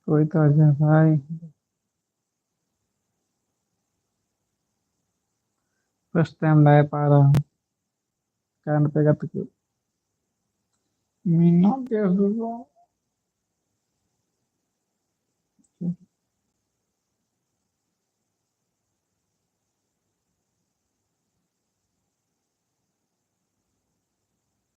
कोई तो आ जा भाई। फर्स्ट टाइम लाए पा रहा हूँ। कान पे का तो मीना कैसे